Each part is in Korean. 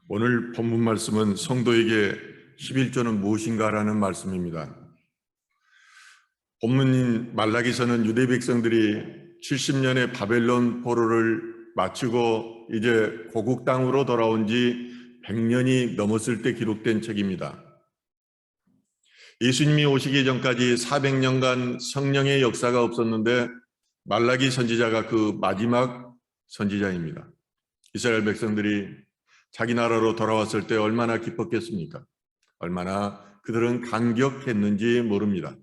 오늘 본문 말씀은 성도에게 11조는 무엇인가라는 말씀입니다. 본문인 말라기서는 유대 백성들이 70년의 바벨론 포로를 마치고 이제 고국 땅으로 돌아온 지 100년이 넘었을 때 기록된 책입니다. 예수님이 오시기 전까지 400년간 성령의 역사가 없었는데 말라기 선지자가 그 마지막 선지자입니다. 이스라엘 백성들이 자기 나라로 돌아왔을 때 얼마나 기뻤겠습니까? 얼마나 그들은 감격했는지 모릅니다.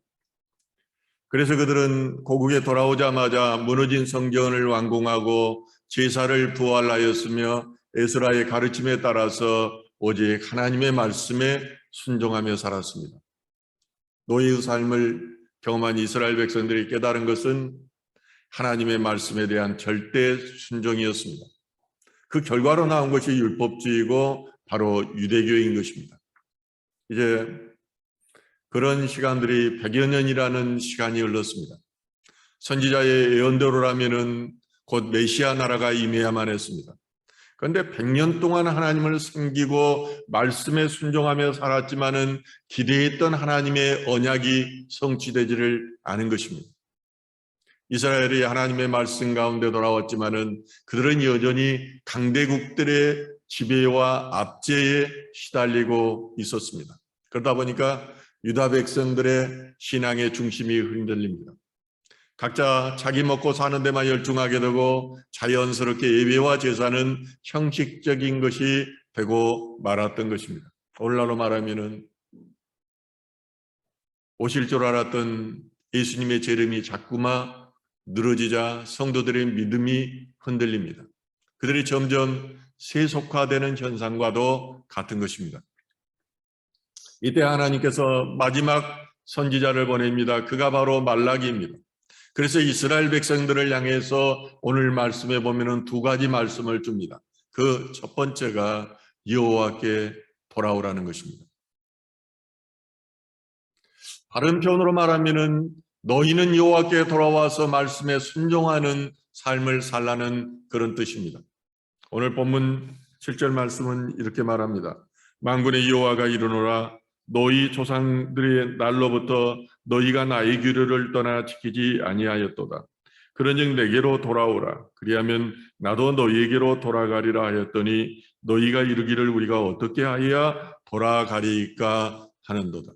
그래서 그들은 고국에 돌아오자마자 무너진 성전을 완공하고 제사를 부활하였으며 에스라의 가르침에 따라서 오직 하나님의 말씀에 순종하며 살았습니다. 노예의 삶을 경험한 이스라엘 백성들이 깨달은 것은 하나님의 말씀에 대한 절대 순종이었습니다. 그 결과로 나온 것이 율법주의고 바로 유대교인 것입니다. 이제 그런 시간들이 100여 년이라는 시간이 흘렀습니다. 선지자의 예언대로라면은 곧 메시아 나라가 임해야만 했습니다. 그런데 100년 동안 하나님을 섬기고 말씀에 순종하며 살았지만은 기대했던 하나님의 언약이 성취되지를 않은 것입니다. 이스라엘이 하나님의 말씀 가운데 돌아왔지만은 그들은 여전히 강대국들의 지배와 압제에 시달리고 있었습니다. 그러다 보니까 유다 백성들의 신앙의 중심이 흔들립니다. 각자 자기 먹고 사는 데만 열중하게 되고 자연스럽게 예배와 제사는 형식적인 것이 되고 말았던 것입니다. 오늘날로 말하면은 오실 줄 알았던 예수님의 재림이 자꾸만 늘어지자 성도들의 믿음이 흔들립니다. 그들이 점점 세속화되는 현상과도 같은 것입니다. 이때 하나님께서 마지막 선지자를 보냅니다. 그가 바로 말라기입니다. 그래서 이스라엘 백성들을 향해서 오늘 말씀에 보면은 두 가지 말씀을 줍니다. 그 첫 번째가 여호와께 돌아오라는 것입니다. 다른 표현으로 말하면은 너희는 여호와께 돌아와서 말씀에 순종하는 삶을 살라는 그런 뜻입니다. 오늘 본문 7절 말씀은 이렇게 말합니다. 만군의 여호와가 이르노라 너희 조상들의 날로부터 너희가 나의 규례를 떠나 지키지 아니하였도다. 그런즉 내게로 돌아오라. 그리하면 나도 너희에게로 돌아가리라 하였더니 너희가 이르기를 우리가 어떻게 하여야 돌아가리까 하는도다.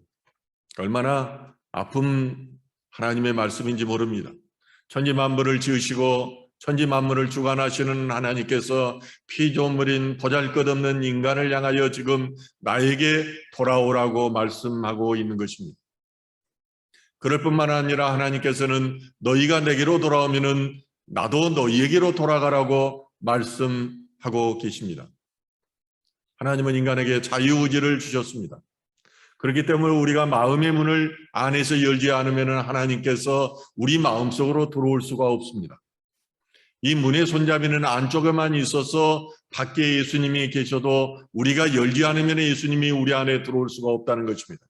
얼마나 아픈 하나님의 말씀인지 모릅니다. 천지만물을 지으시고 천지만물을 주관하시는 하나님께서 피조물인 보잘것없는 인간을 향하여 지금 나에게 돌아오라고 말씀하고 있는 것입니다. 그럴 뿐만 아니라 하나님께서는 너희가 내게로 돌아오면은 나도 너희에게로 돌아가라고 말씀하고 계십니다. 하나님은 인간에게 자유의지를 주셨습니다. 그렇기 때문에 우리가 마음의 문을 안에서 열지 않으면 하나님께서 우리 마음속으로 들어올 수가 없습니다. 이 문의 손잡이는 안쪽에만 있어서 밖에 예수님이 계셔도 우리가 열지 않으면 예수님이 우리 안에 들어올 수가 없다는 것입니다.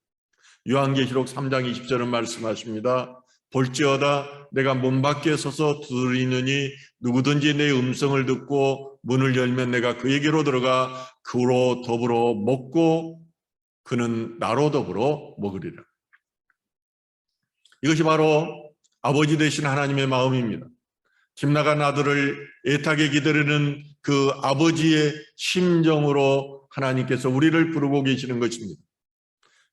요한계시록 3장 20절은 말씀하십니다. 볼지어다 내가 문 밖에 서서 두드리느니 누구든지 내 음성을 듣고 문을 열면 내가 그에게로 들어가 그로 더불어 먹고 그는 나로 더불어 먹으리라. 이것이 바로 아버지 되신 하나님의 마음입니다. 집 나간 아들을 애타게 기다리는 그 아버지의 심정으로 하나님께서 우리를 부르고 계시는 것입니다.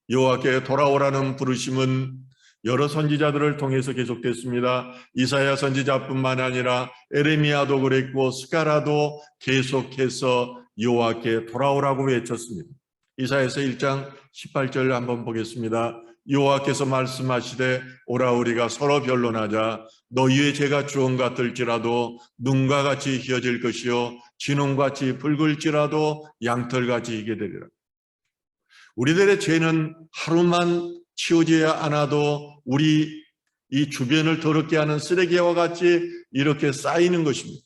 여호와께 돌아오라는 부르심은 여러 선지자들을 통해서 계속됐습니다. 이사야 선지자뿐만 아니라 에레미야도 그랬고 스가랴도 계속해서 여호와께 돌아오라고 외쳤습니다. 이사야서 1장 18절 한번 보겠습니다. 여호와께서 말씀하시되 오라 우리가 서로 변론하자. 너희의 죄가 주홍 같을지라도 눈과 같이 희어질 것이요 진홍같이 붉을지라도 양털같이 희게 되리라. 우리들의 죄는 하루만 치워져야 않아도 우리 이 주변을 더럽게 하는 쓰레기와 같이 이렇게 쌓이는 것입니다.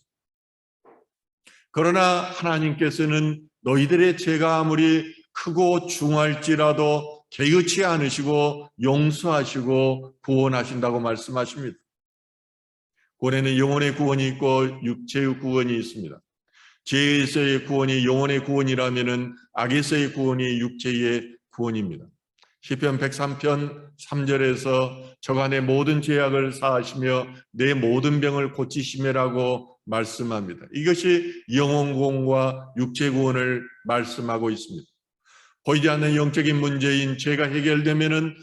그러나 하나님께서는 너희들의 죄가 아무리 크고 중할지라도 개의치 않으시고 용서하시고 구원하신다고 말씀하십니다. 구원에는 영혼의 구원이 있고 육체의 구원이 있습니다. 죄에서의 구원이 영혼의 구원이라면은 악에서의 구원이 육체의 구원입니다. 시편 103편 3절에서 저간의 모든 죄악을 사하시며 내 모든 병을 고치시매라고 말씀합니다. 이것이 영혼 구원과 육체 구원을 말씀하고 있습니다. 보이지 않는 영적인 문제인 죄가 해결되면은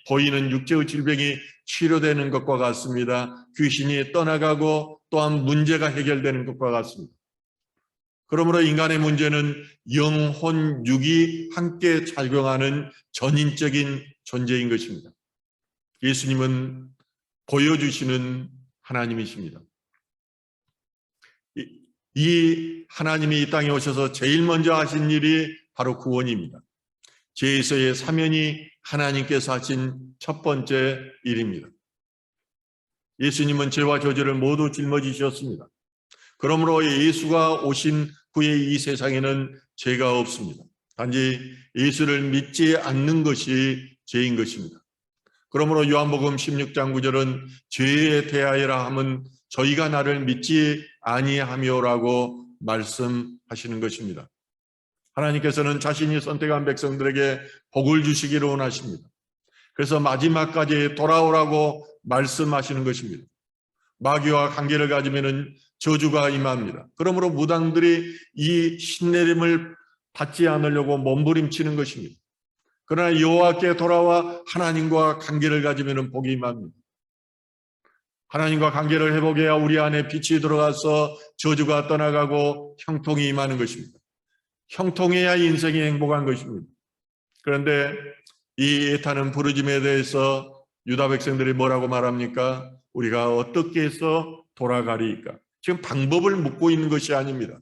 보이는 육체의 질병이 치료되는 것과 같습니다. 귀신이 떠나가고 또한 문제가 해결되는 것과 같습니다. 그러므로 인간의 문제는 영혼, 육이 함께 작용하는 전인적인 존재인 것입니다. 예수님은 보여주시는 하나님이십니다. 이 하나님이 이 땅에 오셔서 제일 먼저 하신 일이 바로 구원입니다. 죄에서의 사면이 하나님께서 하신 첫 번째 일입니다. 예수님은 죄와 저주를 모두 짊어지셨습니다. 그러므로 예수가 오신 후에 이 세상에는 죄가 없습니다. 단지 예수를 믿지 않는 것이 죄인 것입니다. 그러므로 요한복음 16장 9절은 죄에 대하여라 함은 저희가 나를 믿지 아니하며라고 말씀하시는 것입니다. 하나님께서는 자신이 선택한 백성들에게 복을 주시기를 원하십니다. 그래서 마지막까지 돌아오라고 말씀하시는 것입니다. 마귀와 관계를 가지면은 저주가 임합니다. 그러므로 무당들이 이 신내림을 받지 않으려고 몸부림치는 것입니다. 그러나 여호와께 돌아와 하나님과 관계를 가지면은 복이 임합니다. 하나님과 관계를 회복해야 우리 안에 빛이 들어가서 저주가 떠나가고 형통이 임하는 것입니다. 형통해야 인생이 행복한 것입니다. 그런데 이 애타는 부르짐에 대해서 유다 백성들이 뭐라고 말합니까? 우리가 어떻게 해서 돌아가리까? 지금 방법을 묻고 있는 것이 아닙니다.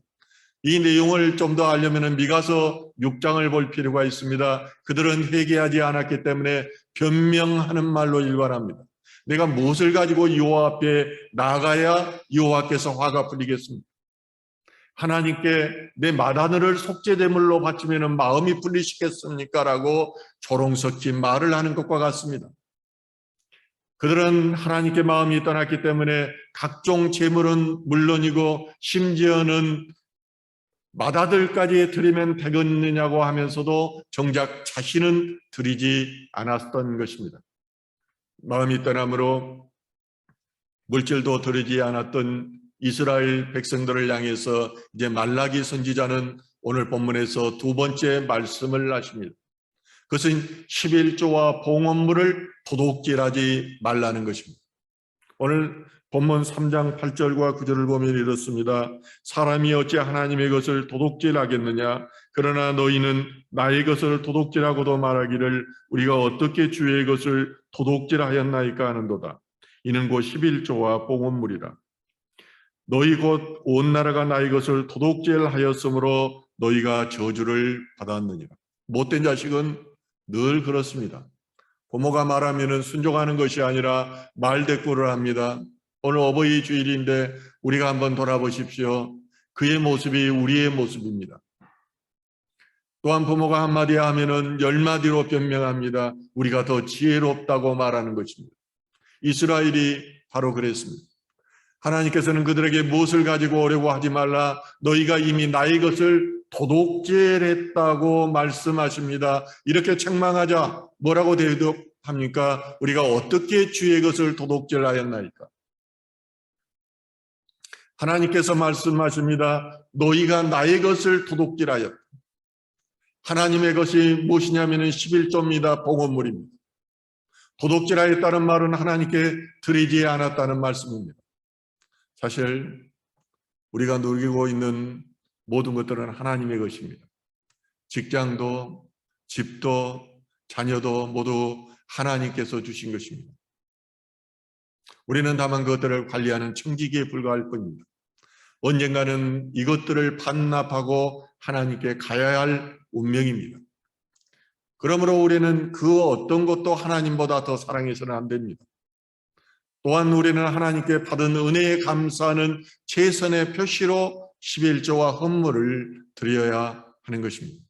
이 내용을 좀 더 알려면 미가서 6장을 볼 필요가 있습니다. 그들은 회개하지 않았기 때문에 변명하는 말로 일관합니다. 내가 무엇을 가지고 여호와 앞에 나가야 여호와께서 화가 풀리겠습니까? 하나님께 내 맏하늘을 속죄제물로 바치면 마음이 풀리시겠습니까? 라고 조롱 섞인 말을 하는 것과 같습니다. 그들은 하나님께 마음이 떠났기 때문에 각종 제물은 물론이고 심지어는 맏아들까지 드리면 되겠느냐고 하면서도 정작 자신은 드리지 않았던 것입니다. 마음이 떠남으로 물질도 드리지 않았던 이스라엘 백성들을 향해서 이제 말라기 선지자는 오늘 본문에서 두 번째 말씀을 하십니다. 그것은 11조와 봉헌물을 도둑질하지 말라는 것입니다. 오늘 본문 3장 8절과 9절을 보면 이렇습니다. 사람이 어찌 하나님의 것을 도둑질하겠느냐? 그러나 너희는 나의 것을 도둑질하고도 말하기를 우리가 어떻게 주의 것을 도둑질하였나이까 하는도다. 이는 곧 11조와 봉헌물이라. 너희 곧 온 나라가 나의 것을 도둑질하였으므로 너희가 저주를 받았느니라. 못된 자식은 늘 그렇습니다. 부모가 말하면 순종하는 것이 아니라 말대꾸를 합니다. 오늘 어버이 주일인데 우리가 한번 돌아보십시오. 그의 모습이 우리의 모습입니다. 또한 부모가 한마디 하면은 10마디로 변명합니다. 우리가 더 지혜롭다고 말하는 것입니다. 이스라엘이 바로 그랬습니다. 하나님께서는 그들에게 무엇을 가지고 오려고 하지 말라. 너희가 이미 나의 것을 도둑질했다고 말씀하십니다. 이렇게 책망하자 뭐라고 대답합니까? 우리가 어떻게 주의 것을 도둑질하였나이까? 하나님께서 말씀하십니다. 너희가 나의 것을 도둑질하였다. 하나님의 것이 무엇이냐면 11조입니다. 봉헌물입니다. 도둑질하였다는 말은 하나님께 드리지 않았다는 말씀입니다. 사실 우리가 누리고 있는 모든 것들은 하나님의 것입니다. 직장도, 집도, 자녀도 모두 하나님께서 주신 것입니다. 우리는 다만 그것들을 관리하는 청지기에 불과할 뿐입니다. 언젠가는 이것들을 반납하고 하나님께 가야 할 운명입니다. 그러므로 우리는 그 어떤 것도 하나님보다 더 사랑해서는 안 됩니다. 또한 우리는 하나님께 받은 은혜에 감사하는 최선의 표시로 11조와 헌물을 드려야 하는 것입니다.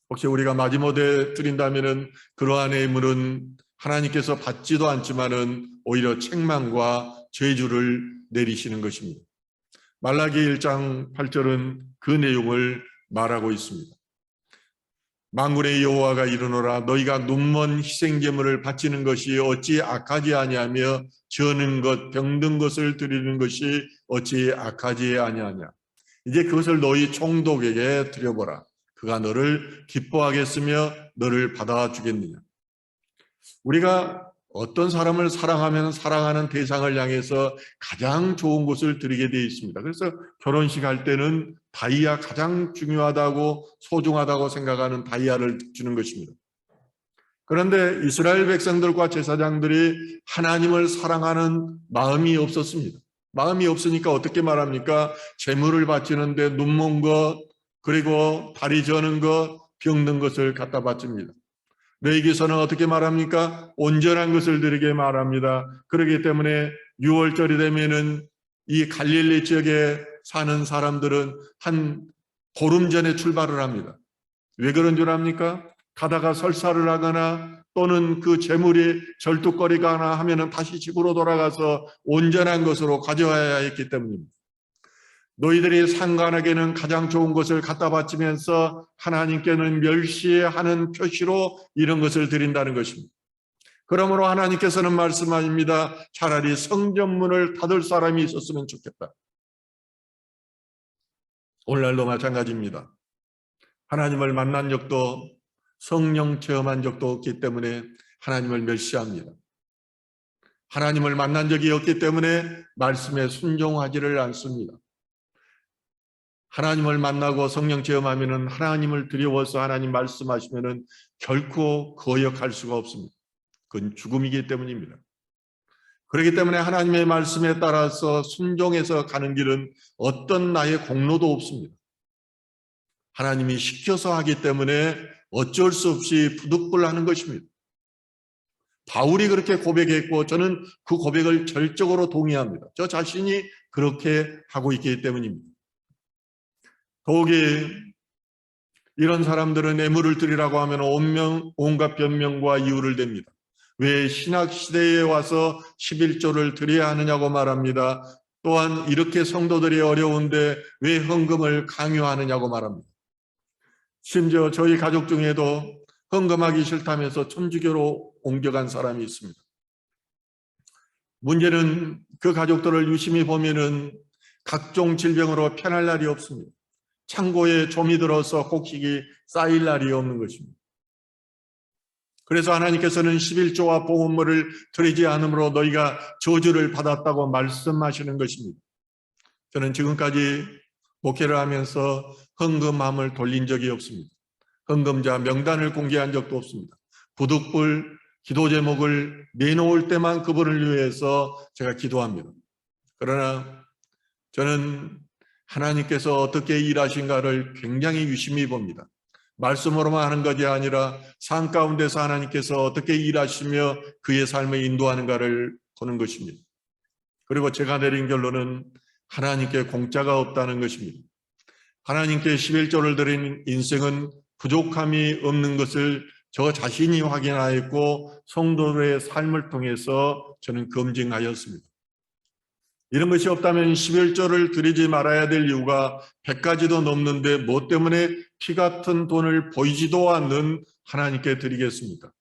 혹시 우리가 마지못해 드린다면 그러한 예물은 하나님께서 받지도 않지만은 오히려 책망과 죄주를 내리시는 것입니다. 말라기 1장 8절은 그 내용을 말하고 있습니다. 만군의 여호와가 이르노라 너희가 눈먼 희생제물을 바치는 것이 어찌 악하지 아니하며 저는 것 병든 것을 드리는 것이 어찌 악하지 아니하냐. 이제 그것을 너희 총독에게 드려보라. 그가 너를 기뻐하겠으며 너를 받아주겠느냐. 우리가 어떤 사람을 사랑하면 사랑하는 대상을 향해서 가장 좋은 것을 드리게 되어 있습니다. 그래서 결혼식 할 때는 다이아, 가장 중요하다고 소중하다고 생각하는 다이아를 주는 것입니다. 그런데 이스라엘 백성들과 제사장들이 하나님을 사랑하는 마음이 없었습니다. 마음이 없으니까 어떻게 말합니까? 제물을 바치는데 눈먼 것, 그리고 다리 저는 것, 병든 것을 갖다 바칩니다. 레위기서는 어떻게 말합니까? 온전한 것을 드리게 말합니다. 그렇기 때문에 6월절이 되면은 이 갈릴리 지역에 사는 사람들은 한 보름 전에 출발을 합니다. 왜 그런 줄 압니까? 가다가 설사를 하거나 또는 그 재물이 절뚝거리거나 하면은 다시 집으로 돌아가서 온전한 것으로 가져와야 했기 때문입니다. 너희들이 상관에게는 가장 좋은 것을 갖다 바치면서 하나님께는 멸시하는 표시로 이런 것을 드린다는 것입니다. 그러므로 하나님께서는 말씀하십니다. 차라리 성전문을 닫을 사람이 있었으면 좋겠다. 오늘날도 마찬가지입니다. 하나님을 만난 적도 성령 체험한 적도 없기 때문에 하나님을 멸시합니다. 하나님을 만난 적이 없기 때문에 말씀에 순종하지를 않습니다. 하나님을 만나고 성령 체험하면은 하나님을 두려워서 하나님 말씀하시면은 결코 거역할 수가 없습니다. 그건 죽음이기 때문입니다. 그렇기 때문에 하나님의 말씀에 따라서 순종해서 가는 길은 어떤 나의 공로도 없습니다. 하나님이 시켜서 하기 때문에 어쩔 수 없이 부득불하는 것입니다. 바울이 그렇게 고백했고 저는 그 고백을 절적으로 동의합니다. 저 자신이 그렇게 하고 있기 때문입니다. 더욱이 이런 사람들은 예물을 드리라고 하면 온갖 변명과 이유를 댑니다. 왜 신학 시대에 와서 11조를 드려야 하느냐고 말합니다. 또한 이렇게 성도들이 어려운데 왜 헌금을 강요하느냐고 말합니다. 심지어 저희 가족 중에도 헌금하기 싫다면서 천주교로 옮겨간 사람이 있습니다. 문제는 그 가족들을 유심히 보면은 각종 질병으로 편할 날이 없습니다. 창고에 좀이 들어서 곡식이 쌓일 날이 없는 것입니다. 그래서 하나님께서는 11조와 보험물을 드리지 않으므로 너희가 저주를 받았다고 말씀하시는 것입니다. 저는 지금까지 목회를 하면서 헌금함을 돌린 적이 없습니다. 헌금자 명단을 공개한 적도 없습니다. 부득불 기도 제목을 내놓을 때만 그분을 위해서 제가 기도합니다. 그러나 저는 하나님께서 어떻게 일하신가를 굉장히 유심히 봅니다. 말씀으로만 하는 것이 아니라 삶 가운데서 하나님께서 어떻게 일하시며 그의 삶을 인도하는가를 보는 것입니다. 그리고 제가 내린 결론은 하나님께 공짜가 없다는 것입니다. 하나님께 11조를 드린 인생은 부족함이 없는 것을 저 자신이 확인하였고 성도들의 삶을 통해서 저는 검증하였습니다. 이런 것이 없다면 11조를 드리지 말아야 될 이유가 100가지도 넘는데 뭐 때문에 피 같은 돈을 보이지도 않는 하나님께 드리겠습니까?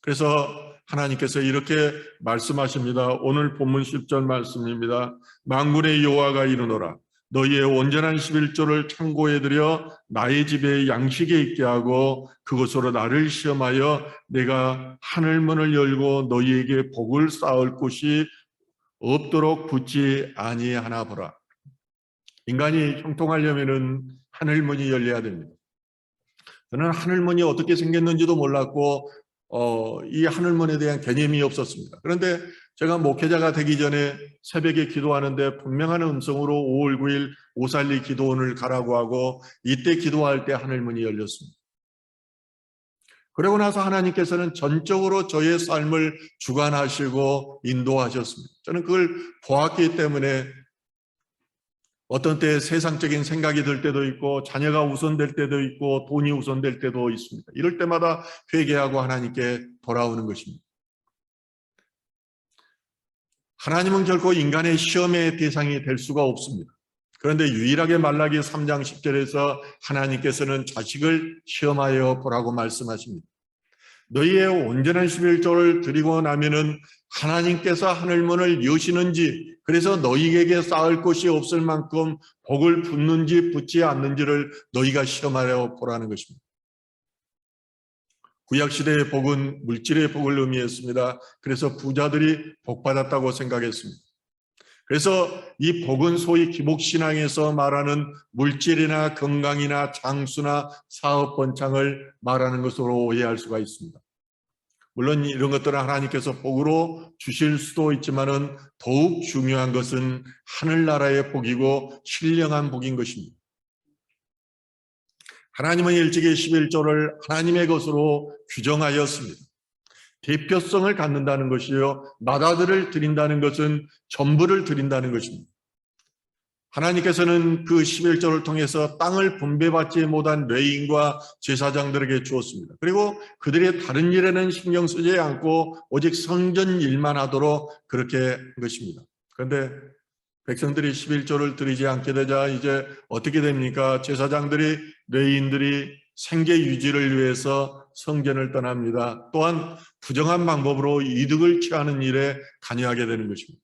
그래서 하나님께서 이렇게 말씀하십니다. 오늘 본문 10절 말씀입니다. 만군의 여호와가 이르노라 너희의 온전한 11조를 창고에 들여 나의 집에 양식에 있게 하고 그것으로 나를 시험하여 내가 하늘문을 열고 너희에게 복을 쌓을 곳이 없도록 붙지 아니하나 보라. 인간이 형통하려면은 하늘문이 열려야 됩니다. 저는 하늘문이 어떻게 생겼는지도 몰랐고 이 하늘문에 대한 개념이 없었습니다. 그런데 제가 목회자가 되기 전에 새벽에 기도하는데 분명한 음성으로 5월 9일 오살리 기도원을 가라고 하고 이때 기도할 때 하늘문이 열렸습니다. 그러고 나서 하나님께서는 전적으로 저의 삶을 주관하시고 인도하셨습니다. 저는 그걸 보았기 때문에 어떤 때 세상적인 생각이 들 때도 있고 자녀가 우선될 때도 있고 돈이 우선될 때도 있습니다. 이럴 때마다 회개하고 하나님께 돌아오는 것입니다. 하나님은 결코 인간의 시험의 대상이 될 수가 없습니다. 그런데 유일하게 말라기 3장 10절에서 하나님께서는 자식을 시험하여 보라고 말씀하십니다. 너희의 온전한 11조를 드리고 나면은 하나님께서 하늘문을 여시는지, 그래서 너희에게 쌓을 곳이 없을 만큼 복을 붓는지 붓지 않는지를 너희가 시험하여 보라는 것입니다. 구약시대의 복은 물질의 복을 의미했습니다. 그래서 부자들이 복받았다고 생각했습니다. 그래서 이 복은 소위 기복신앙에서 말하는 물질이나 건강이나 장수나 사업 번창을 말하는 것으로 오해할 수가 있습니다. 물론 이런 것들은 하나님께서 복으로 주실 수도 있지만은 더욱 중요한 것은 하늘나라의 복이고 신령한 복인 것입니다. 하나님은 일찍이 11조를 하나님의 것으로 규정하였습니다. 대표성을 갖는다는 것이요, 마다들을 드린다는 것은 전부를 드린다는 것입니다. 하나님께서는 그 11조를 통해서 땅을 분배받지 못한 레위인과 제사장들에게 주었습니다. 그리고 그들의 다른 일에는 신경 쓰지 않고 오직 성전 일만 하도록 그렇게 한 것입니다. 그런데 백성들이 11조를 드리지 않게 되자 이제 어떻게 됩니까? 제사장들이, 레위인들이 생계 유지를 위해서 성전을 떠납니다. 또한 부정한 방법으로 이득을 취하는 일에 관여하게 되는 것입니다.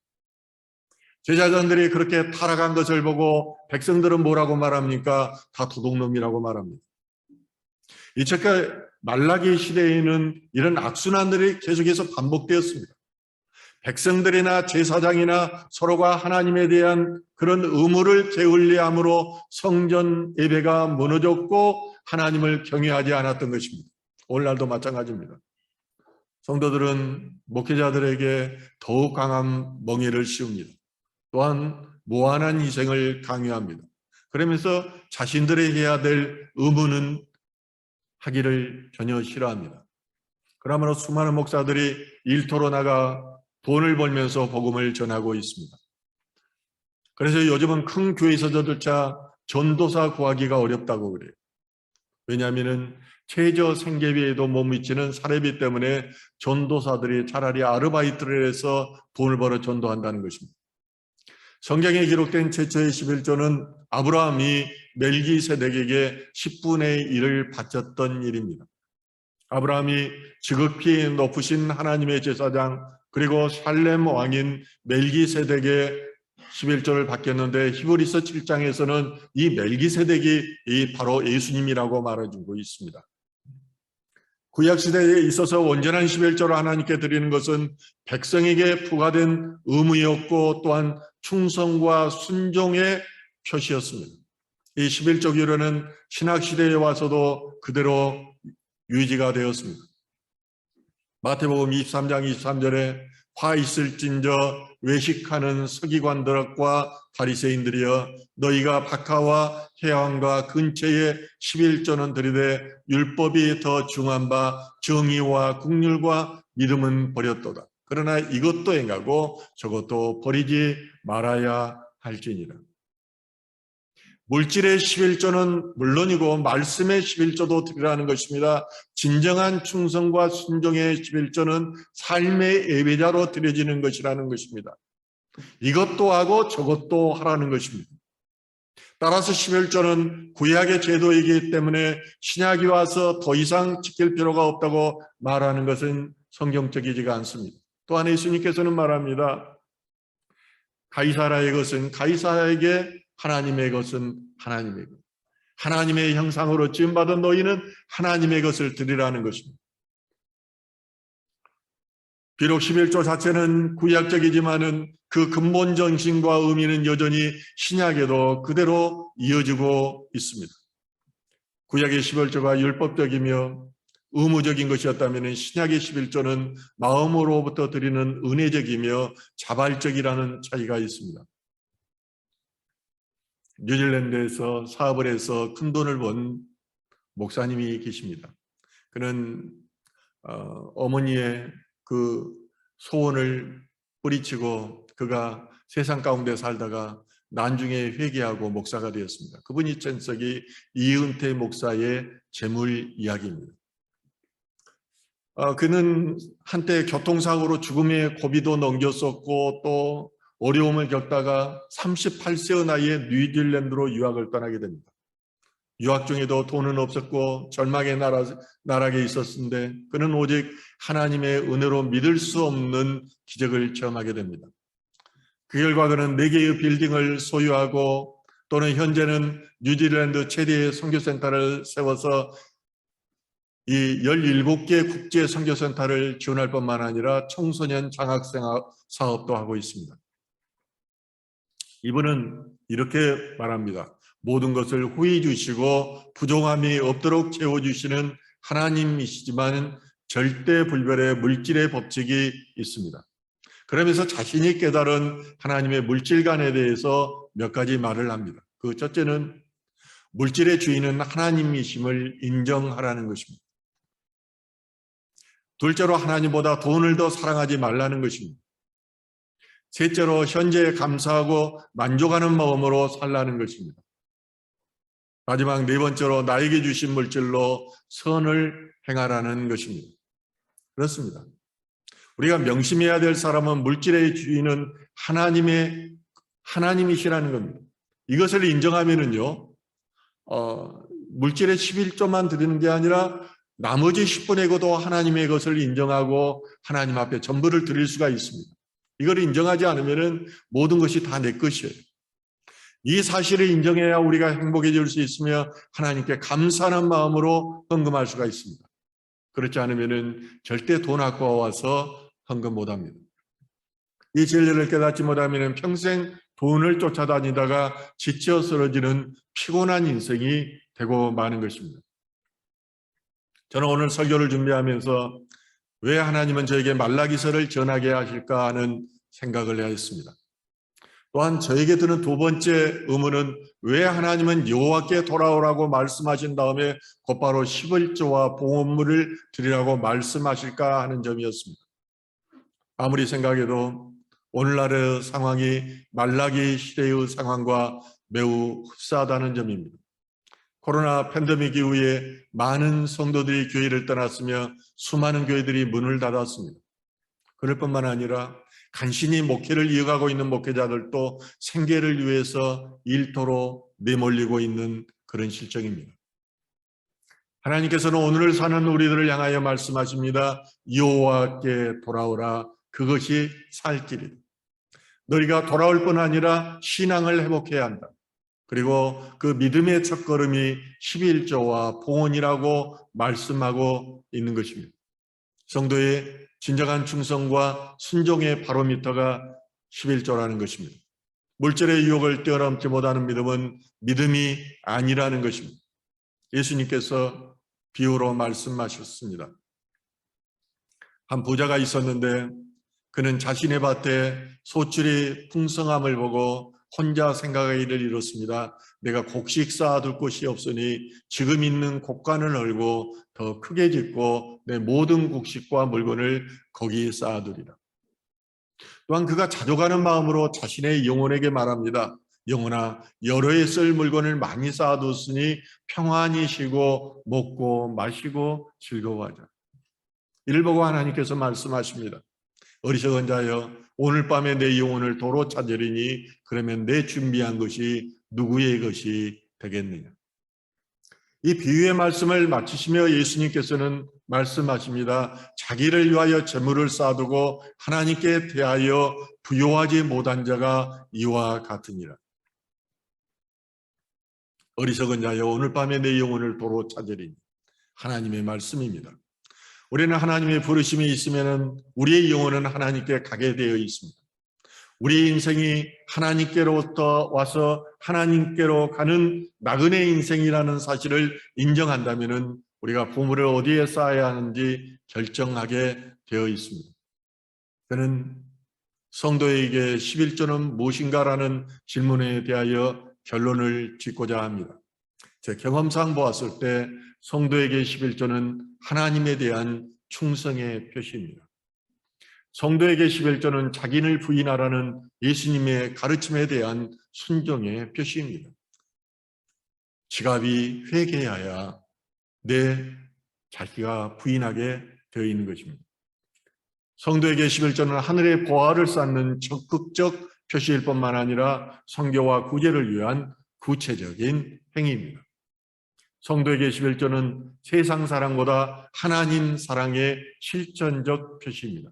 제사장들이 그렇게 타락한 것을 보고 백성들은 뭐라고 말합니까? 다 도둑놈이라고 말합니다. 이처까 말라기 시대에는 이런 악순환들이 계속해서 반복되었습니다. 백성들이나 제사장이나 서로가 하나님에 대한 그런 의무를 게을리함으로 성전 예배가 무너졌고 하나님을 경외하지 않았던 것입니다. 오늘날도 마찬가지입니다. 성도들은 목회자들에게 더욱 강한 멍에를 씌웁니다. 또한 무한한 희생을 강요합니다. 그러면서 자신들이 해야 될 의무는 하기를 전혀 싫어합니다. 그러므로 수많은 목사들이 일터로 나가 돈을 벌면서 복음을 전하고 있습니다. 그래서 요즘은 큰 교회에서조차 전도사 구하기가 어렵다고 그래요. 왜냐하면 최저 생계비에도 못 미치는 사례비 때문에 전도사들이 차라리 아르바이트를 해서 돈을 벌어 전도한다는 것입니다. 성경에 기록된 최초의 11조는 아브라함이 멜기세덱에게 10분의 1을 바쳤던 일입니다. 아브라함이 지극히 높으신 하나님의 제사장 그리고 살렘 왕인 멜기세덱의 11조를 바뀌었는데 히브리서 7장에서는 이 멜기세덱이 바로 예수님이라고 말해주고 있습니다. 구약시대에 있어서 온전한 11조를 하나님께 드리는 것은 백성에게 부과된 의무였고 또한 충성과 순종의 표시였습니다. 이 11조 규례는 신학시대에 와서도 그대로 유지가 되었습니다. 마태복음 23장 23절에 화 있을진저 외식하는 서기관들과 바리새인들이여 너희가 박하와 해왕과 근처에 11조는 드리되 율법이 더 중한 바 정의와 국률과 믿음은 버렸도다. 그러나 이것도 행하고 저것도 버리지 말아야 할지니라. 물질의 11조는 물론이고 말씀의 11조도 드리라는 것입니다. 진정한 충성과 순종의 11조는 삶의 예배자로 드려지는 것이라는 것입니다. 이것도 하고 저것도 하라는 것입니다. 따라서 11조는 구약의 제도이기 때문에 신약이 와서 더 이상 지킬 필요가 없다고 말하는 것은 성경적이지가 않습니다. 또한 예수님께서는 말합니다. 가이사라의 것은 가이사라에게, 하나님의 것은 하나님의 것. 하나님의 형상으로 지음받은 너희는 하나님의 것을 드리라는 것입니다. 비록 11조 자체는 구약적이지만은 그 근본 정신과 의미는 여전히 신약에도 그대로 이어지고 있습니다. 구약의 11조가 율법적이며 의무적인 것이었다면 신약의 11조는 마음으로부터 드리는 은혜적이며 자발적이라는 차이가 있습니다. 뉴질랜드에서 사업을 해서 큰 돈을 번 목사님이 계십니다. 그는 어머니의 그 소원을 뿌리치고 그가 세상 가운데 살다가 나중에 회개하고 목사가 되었습니다. 그분이 전석이 이은태 목사의 재물 이야기입니다. 그는 한때 교통사고로 죽음의 고비도 넘겼었고 또 어려움을 겪다가 38세의 나이에 뉴질랜드로 유학을 떠나게 됩니다. 유학 중에도 돈은 없었고 절망의 나락에 있었는데 그는 오직 하나님의 은혜로 믿을 수 없는 기적을 체험하게 됩니다. 그 결과 그는 4개의 빌딩을 소유하고 또는 현재는 뉴질랜드 최대의 선교센터를 세워서 이 17개 국제 선교센터를 지원할 뿐만 아니라 청소년 장학생 사업도 하고 있습니다. 이분은 이렇게 말합니다. 모든 것을 후히 주시고 부족함이 없도록 채워주시는 하나님이시지만 절대 불변의 물질의 법칙이 있습니다. 그러면서 자신이 깨달은 하나님의 물질관에 대해서 몇 가지 말을 합니다. 그 첫째는 물질의 주인은 하나님이심을 인정하라는 것입니다. 둘째로 하나님보다 돈을 더 사랑하지 말라는 것입니다. 셋째로 현재에 감사하고 만족하는 마음으로 살라는 것입니다. 마지막 4번째로 나에게 주신 물질로 선을 행하라는 것입니다. 그렇습니다. 우리가 명심해야 될 사람은 물질의 주인은 하나님이시라는 겁니다. 이것을 인정하면은요, 물질의 11조만 드리는 게 아니라 나머지 10분의 9도 하나님의 것을 인정하고 하나님 앞에 전부를 드릴 수가 있습니다. 이걸 인정하지 않으면은 모든 것이 다 내 것이에요. 이 사실을 인정해야 우리가 행복해질 수 있으며 하나님께 감사하는 마음으로 헌금할 수가 있습니다. 그렇지 않으면은 절대 돈 아까워서 헌금 못합니다. 이 진리를 깨닫지 못하면 평생 돈을 쫓아다니다가 지쳐 쓰러지는 피곤한 인생이 되고 마는 것입니다. 저는 오늘 설교를 준비하면서 왜 하나님은 저에게 말라기서를 전하게 하실까 하는 생각을 하였습니다. 또한 저에게 드는 두 번째 의문은 왜 하나님은 여호와께 돌아오라고 말씀하신 다음에 곧바로 11조와 봉헌물을 드리라고 말씀하실까 하는 점이었습니다. 아무리 생각해도 오늘날의 상황이 말라기 시대의 상황과 매우 흡사하다는 점입니다. 코로나 팬데믹 이후에 많은 성도들이 교회를 떠났으며 수많은 교회들이 문을 닫았습니다. 그럴 뿐만 아니라 간신히 목회를 이어가고 있는 목회자들도 생계를 위해서 일터로 내몰리고 있는 그런 실정입니다. 하나님께서는 오늘을 사는 우리들을 향하여 말씀하십니다. 여호와께 돌아오라. 그것이 살 길이다. 너희가 돌아올 뿐 아니라 신앙을 회복해야 한다. 그리고 그 믿음의 첫걸음이 11조와 봉헌이라고 말씀하고 있는 것입니다. 성도의 진정한 충성과 순종의 바로미터가 11조라는 것입니다. 물질의 유혹을 뛰어넘지 못하는 믿음은 믿음이 아니라는 것입니다. 예수님께서 비유로 말씀하셨습니다. 한 부자가 있었는데 그는 자신의 밭에 소출이 풍성함을 보고 혼자 생각하기를 이렇습니다. 내가 곡식 쌓아둘 곳이 없으니 지금 있는 곡간을 헐고 더 크게 짓고 내 모든 곡식과 물건을 거기에 쌓아두리라. 또한 그가 자족하는 마음으로 자신의 영혼에게 말합니다. 영혼아, 여러 해 쓸 물건을 많이 쌓아뒀으니 평안히 쉬고 먹고 마시고 즐거워하자. 이를 보고 하나님께서 말씀하십니다. 어리석은 자여, 오늘 밤에 내 영혼을 도로 찾으리니 그러면 내 준비한 것이 누구의 것이 되겠느냐. 이 비유의 말씀을 마치시며 예수님께서는 말씀하십니다. 자기를 위하여 재물을 쌓아두고 하나님께 대하여 부요하지 못한 자가 이와 같으니라. 어리석은 자여, 오늘 밤에 내 영혼을 도로 찾으리니 하나님의 말씀입니다. 우리는 하나님의 부르심이 있으면 우리의 영혼은 하나님께 가게 되어 있습니다. 우리의 인생이 하나님께로부터 와서 하나님께로 가는 나그네 인생이라는 사실을 인정한다면 우리가 보물을 어디에 쌓아야 하는지 결정하게 되어 있습니다. 저는 성도에게 11조는 무엇인가라는 질문에 대하여 결론을 짓고자 합니다. 제 경험상 보았을 때 성도에게 11조는 하나님에 대한 충성의 표시입니다. 성도에게 11조는 자기를 부인하라는 예수님의 가르침에 대한 순종의 표시입니다. 지갑이 회개해야 내 자기가 부인하게 되어 있는 것입니다. 성도에게 11조는 하늘의 보화를 쌓는 적극적 표시일 뿐만 아니라 성교와 구제를 위한 구체적인 행위입니다. 성도에게 11조는 세상 사랑보다 하나님 사랑의 실전적 표시입니다.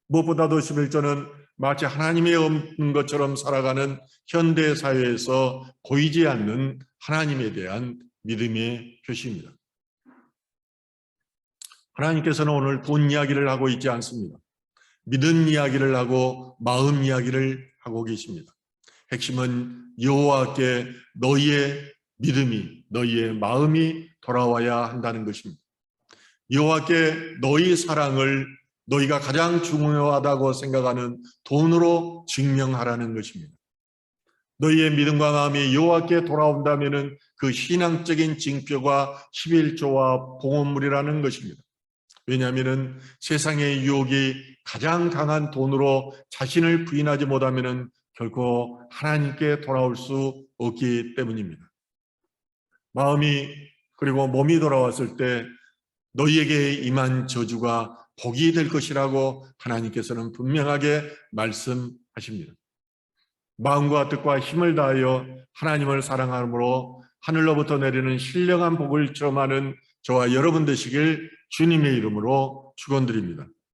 무엇보다도 11조는 마치 하나님이 없는 것처럼 살아가는 현대 사회에서 보이지 않는 하나님에 대한 믿음의 표시입니다. 하나님께서는 오늘 돈 이야기를 하고 있지 않습니다. 믿음 이야기를 하고 마음 이야기를 하고 계십니다. 핵심은 여호와께 너희의 믿음이, 너희의 마음이 돌아와야 한다는 것입니다. 여호와께 너희 사랑을 너희가 가장 중요하다고 생각하는 돈으로 증명하라는 것입니다. 너희의 믿음과 마음이 여호와께 돌아온다면 그 신앙적인 징표가 11조와 봉헌물이라는 것입니다. 왜냐하면 세상의 유혹이 가장 강한 돈으로 자신을 부인하지 못하면 결코 하나님께 돌아올 수 없기 때문입니다. 마음이 그리고 몸이 돌아왔을 때 너희에게 임한 저주가 복이 될 것이라고 하나님께서는 분명하게 말씀하십니다. 마음과 뜻과 힘을 다하여 하나님을 사랑함으로 하늘로부터 내리는 신령한 복을 체험하는 저와 여러분 되시길 주님의 이름으로 축원드립니다.